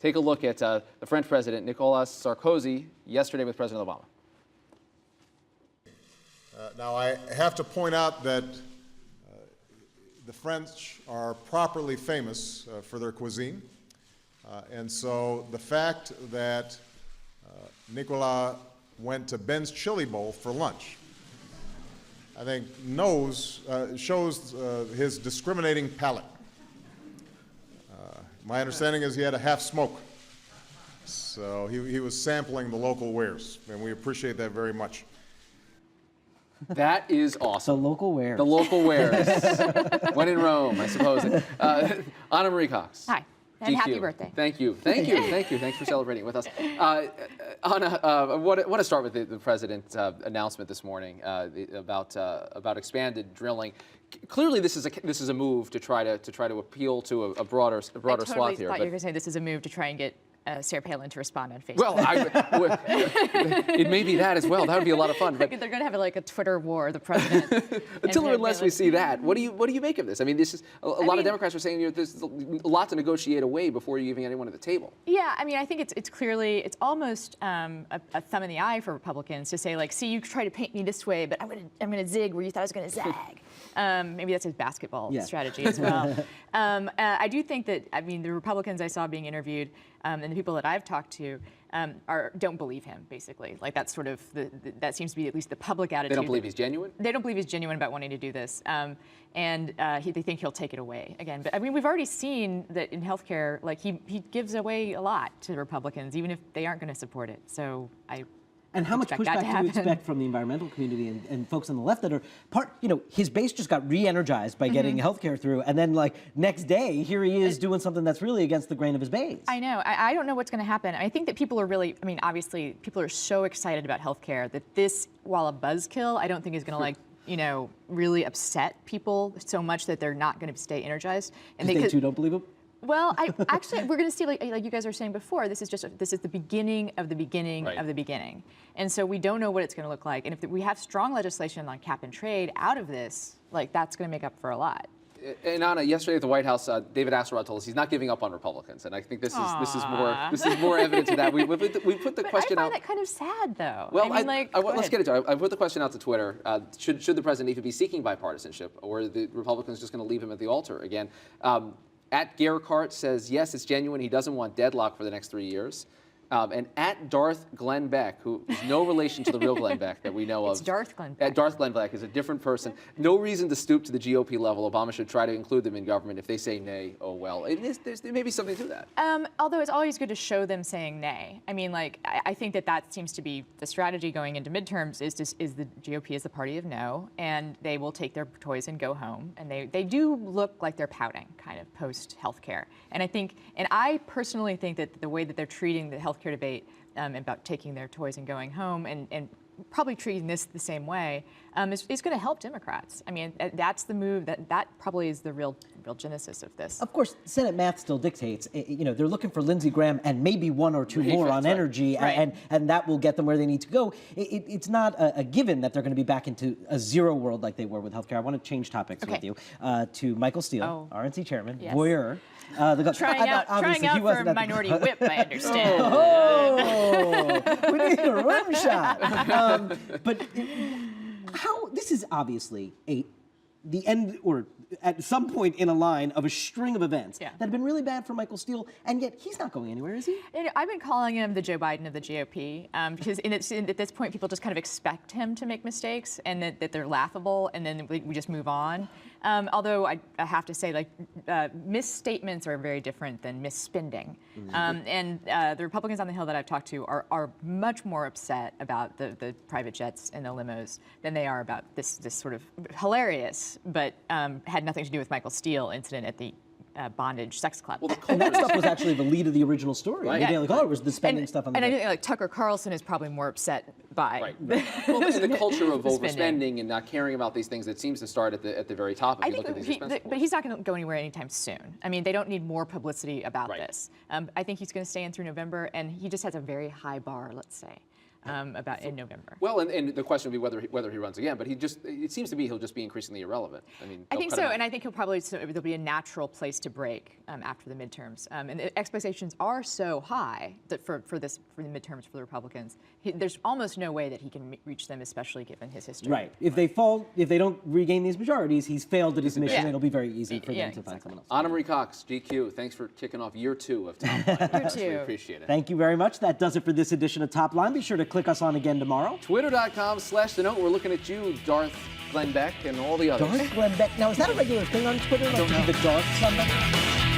take a look at the French President Nicolas Sarkozy yesterday with President Obama. Now, I have to point out that the French are properly famous for their cuisine. And so the fact that Nicolas went to Ben's Chili Bowl for lunch, I think shows his discriminating palate. My understanding is he had a half smoke. So he was sampling the local wares, and we appreciate that very much. That is awesome. The local wares. The local wares. When in Rome, I suppose. Ana Marie Cox. Hi. And GQ. happy birthday. Thank you. Thank you. Thank you. Thanks for celebrating with us. Anna, I want to start with the president's announcement this morning about expanded drilling. Clearly, this is a move to try to appeal to a broader swath here. I totally thought you were going to say this is a move to try and get Sarah Palin to respond on Facebook. Well, it may be that as well. That would be a lot of fun. But they're going to have like a Twitter war, the president. Until or unless we see that, what do you make of this? I mean, this is a lot of Democrats are saying there's a lot to negotiate away before you're giving anyone at the table. Yeah, I mean, I think it's almost a thumb in the eye for Republicans to say, like, see, you try to paint me this way, but I'm gonna zig where you thought I was gonna zag. Maybe that's his basketball strategy as well. I do think that, I mean, the Republicans I saw being interviewed and the people that I've talked to don't believe him, basically. Like, that's sort of that seems to be at least the public attitude. They don't believe he's genuine? They don't believe he's genuine about wanting to do this. They think he'll take it away again. But I mean, we've already seen that in healthcare, like he gives away a lot to Republicans, even if they aren't going to support it. So And how much pushback do you expect from the environmental community and folks on the left that are his base just got re-energized by getting healthcare through, and then like next day, here he is doing something that's really against the grain of his base. I know. I don't know what's going to happen. I think that people are really, I mean, obviously, people are so excited about healthcare that this, while a buzzkill, I don't think is going to really upset people so much that they're not going to stay energized. And they too don't believe him? Well, actually, we're going to see, like you guys are saying before, this is the beginning of the beginning of the beginning. And so we don't know what it's going to look like. And if we have strong legislation on cap and trade out of this, like, that's going to make up for a lot. And Anna, yesterday at the White House, David Axelrod told us he's not giving up on Republicans, and I think this is more evidence of that. We put the question out. I find that kind of sad, though. Well, I mean, let's get into it. I put the question out to Twitter: should the president even be seeking bipartisanship, or are the Republicans just going to leave him at the altar again? At Gerhart says, yes, it's genuine. He doesn't want deadlock for the next 3 years. And at Darth Glenn Beck, who is no relation to the real Glenn Beck that we know of. It's Darth Glenn Beck. Darth Glenn Beck is a different person. No reason to stoop to the GOP level. Obama should try to include them in government. If they say nay, oh well. There may be something to that. Although it's always good to show them saying nay. I mean, like, I think that seems to be the strategy going into midterms is the GOP is the party of no, and they will take their toys and go home. And they do look like they're pouting, kind of, post-healthcare. And I personally think that the way that they're treating the healthcare debate about taking their toys and going home and probably treating this the same way is going to help Democrats. I mean, that's the move that probably is the real genesis of this. Of course, Senate math still dictates. They're looking for Lindsey Graham and maybe one or two more on energy, and that will get them where they need to go. It's not a given that they're going to be back into a zero world like they were with healthcare. I want to change topics with you to Michael Steele, RNC chairman, voyeur. Trying out for Minority Whip, I understand. We need a rim shot. But this is obviously the end, or at some point in a line of a string of events that have been really bad for Michael Steele, and yet he's not going anywhere, is he? I've been calling him the Joe Biden of the GOP because at this point people just kind of expect him to make mistakes and that they're laughable, and then we just move on. Although I have to say, like, misstatements are very different than misspending. And the Republicans on the Hill that I've talked to are much more upset about the private jets and the limos than they are about this sort of hilarious but had nothing to do with Michael Steele incident at the bondage sex club. Well, and that stuff was actually the lead of the original story. Right. Daily Caller was the spending stuff on the. And I think like Tucker Carlson is probably more upset by well, and the culture of overspending and not caring about these things that seems to start at the very top. If you look at these expense but he's not going to go anywhere anytime soon. I mean, they don't need more publicity about this. I think he's going to stay in through November, and he just has a very high bar, let's say. about in November. Well, and the question would be whether he runs again, but it seems to be he'll just be increasingly irrelevant. I mean, I think so, and I think there'll be a natural place to break after the midterms. And the expectations are so high that for the midterms for the Republicans, there's almost no way that he can reach them, especially given his history. Right. If they don't regain these majorities, he's failed at his mission. Yeah. It'll be very easy for them to exactly. find someone else. Ana Marie Cox, GQ, thanks for kicking off year 2 of Top Line. Year We 2. appreciate it. Thank you very much. That does it for this edition of Top Line. Be sure to click us on again tomorrow. Twitter.com/The Note. We're looking at you, Darth Glenn Beck, and all the others. Darth Glenn Beck. Now, is that a regular thing on Twitter? Like, to be the Darth something?